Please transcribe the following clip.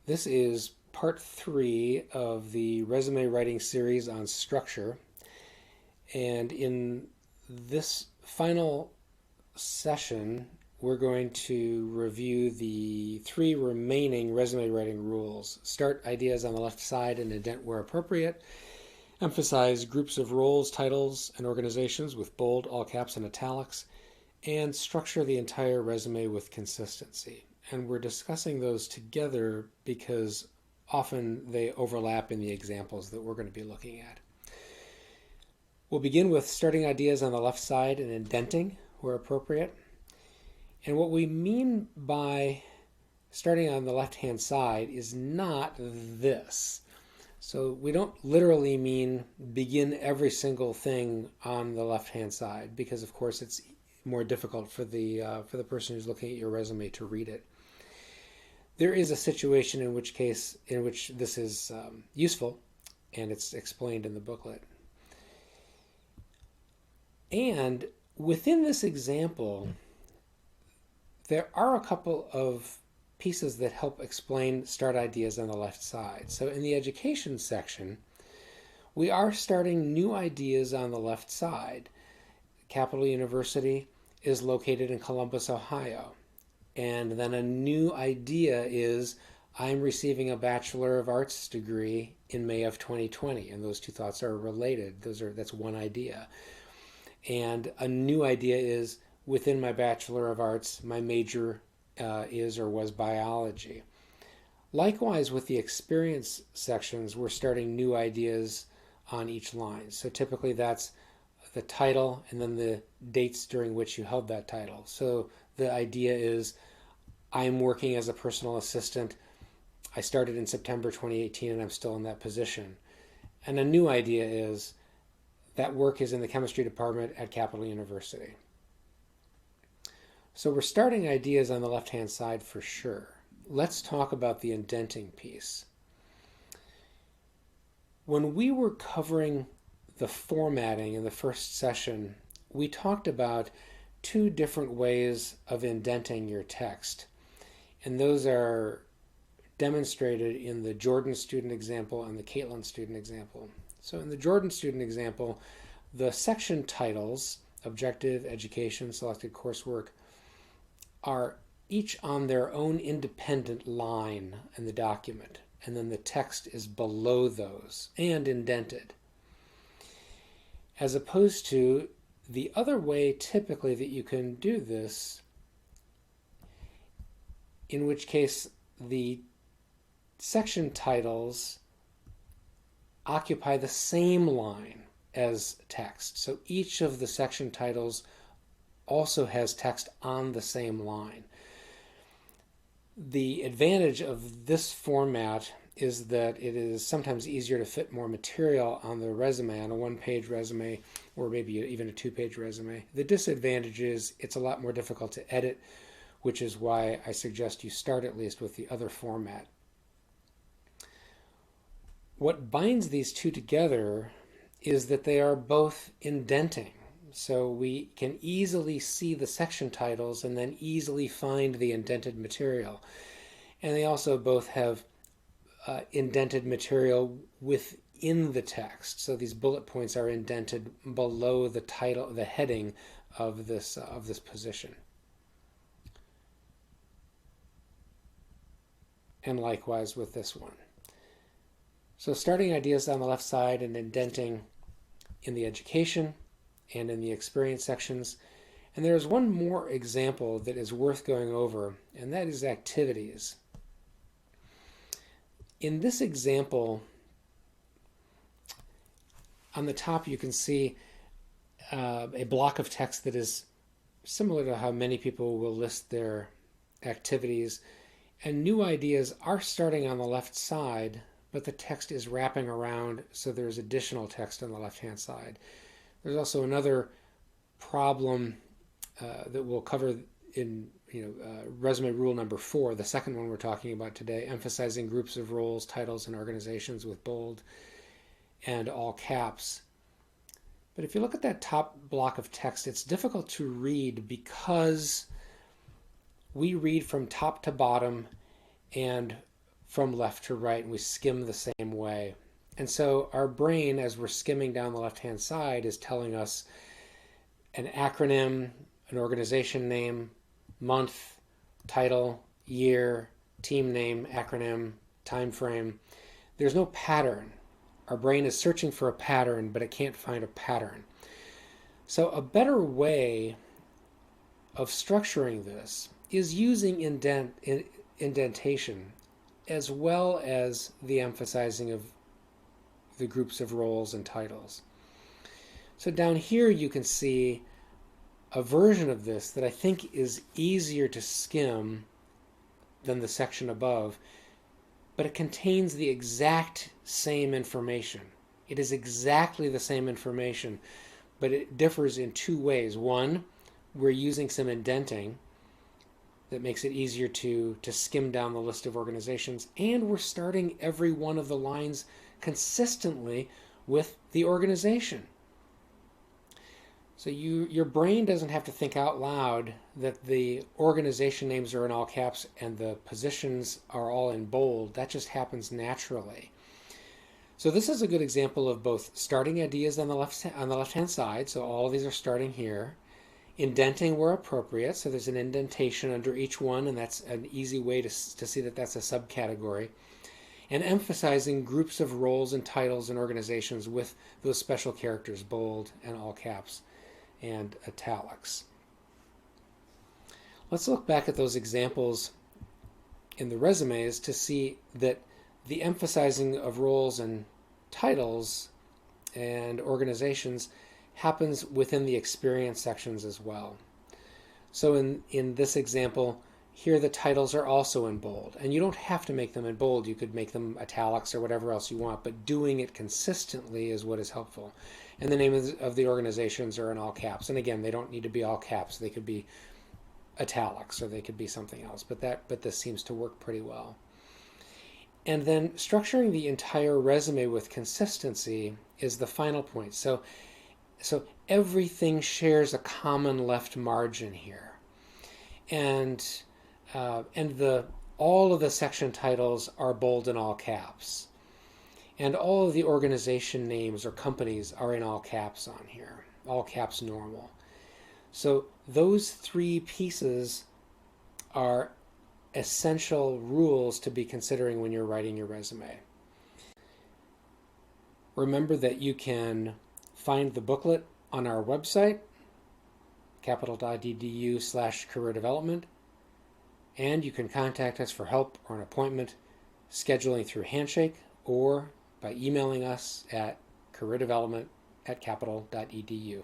This is part 3 of the resume writing series on structure. And in this final session, we're going to review the 3 remaining resume writing rules. Start ideas on the left side and indent where appropriate. Emphasize groups of roles, titles, and organizations with bold, all caps, and italics. And structure the entire resume with consistency. And we're discussing those together because often they overlap in the examples that we're going to be looking at. We'll begin with starting ideas on the left side and indenting where appropriate. And what we mean by starting on the left-hand side is not this. So we don't literally mean begin every single thing on the left-hand side, because of course it's more difficult for the person who's looking at your resume to read it. There is a situation in which this is useful, and it's explained in the booklet. And within this example, there are a couple of pieces that help explain start ideas on the left side. So in the education section, we are starting new ideas on the left side. Capital University is located in Columbus, Ohio. And then a new idea is I'm receiving a Bachelor of Arts degree in May of 2020. And those two thoughts are related. That's one idea. And a new idea is within my Bachelor of Arts, my major is or was biology. Likewise, with the experience sections, we're starting new ideas on each line. So typically that's the title and then the dates during which you held that title. So the idea is I'm working as a personal assistant. I started in September 2018 and I'm still in that position. And a new idea is that work is in the chemistry department at Capital University. So we're starting ideas on the left-hand side for sure. Let's talk about the indenting piece. When we were covering the formatting in the first session, we talked about 2 different ways of indenting your text. And those are demonstrated in the Jordan student example and the Caitlin student example. So in the Jordan student example, the section titles, objective, education, selected coursework, are each on their own independent line in the document. And then the text is below those and indented. As opposed to the other way typically that you can do this, in which case the section titles occupy the same line as text. So each of the section titles also has text on the same line. The advantage of this format is that it is sometimes easier to fit more material on the resume, on a 1-page resume, or maybe even a 2-page resume. The disadvantage is it's a lot more difficult to edit, which is why I suggest you start at least with the other format. What binds these two together is that they are both indenting. So we can easily see the section titles and then easily find the indented material. And they also both have indented material within the text. So these bullet points are indented below the title, the heading of this position. And likewise with this one. So starting ideas on the left side and indenting in the education and in the experience sections. And there's one more example that is worth going over, and that is activities. In this example, on the top you can see a block of text that is similar to how many people will list their activities. And new ideas are starting on the left side, but the text is wrapping around, so there's additional text on the left-hand side. There's also another problem that we'll cover in resume rule number 4, the second one we're talking about today, emphasizing groups of roles, titles, and organizations with bold and all caps. But if you look at that top block of text, it's difficult to read because we read from top to bottom, and from left to right, and we skim the same way. And so our brain, as we're skimming down the left-hand side, is telling us an acronym, an organization name, month, title, year, team name, acronym, time frame. There's no pattern. Our brain is searching for a pattern, but it can't find a pattern. So a better way of structuring this is using indentation as well as the emphasizing of the groups of roles and titles. So down here you can see a version of this that I think is easier to skim than the section above, but it contains the exact same information. It is exactly the same information, but it differs in two ways. One, we're using some indenting that makes it easier to skim down the list of organizations, and we're starting every one of the lines consistently with the organization. So your brain doesn't have to think out loud that the organization names are in all caps and the positions are all in bold. That just happens naturally. So this is a good example of both starting ideas on the left-hand side. So all of these are starting here. Indenting where appropriate. So there's an indentation under each one, and that's an easy way to see that that's a subcategory. And emphasizing groups of roles and titles and organizations with those special characters, bold and all caps and italics. Let's look back at those examples in the resumes to see that the emphasizing of roles and titles and organizations happens within the experience sections as well. So in this example, here the titles are also in bold, and you don't have to make them in bold. You could make them italics or whatever else you want, but doing it consistently is what is helpful. And the name of the organizations are in all caps. And again, they don't need to be all caps. They could be italics or they could be something else, but this seems to work pretty well. And then structuring the entire resume with consistency is the final point. So everything shares a common left margin here. And all of the section titles are bold in all caps. And all of the organization names or companies are in all caps on here, all caps normal. So those three pieces are essential rules to be considering when you're writing your resume. Remember that you can find the booklet on our website, capital.edu/career development, and you can contact us for help or an appointment, scheduling through Handshake or by emailing us at careerdevelopment@capital.edu.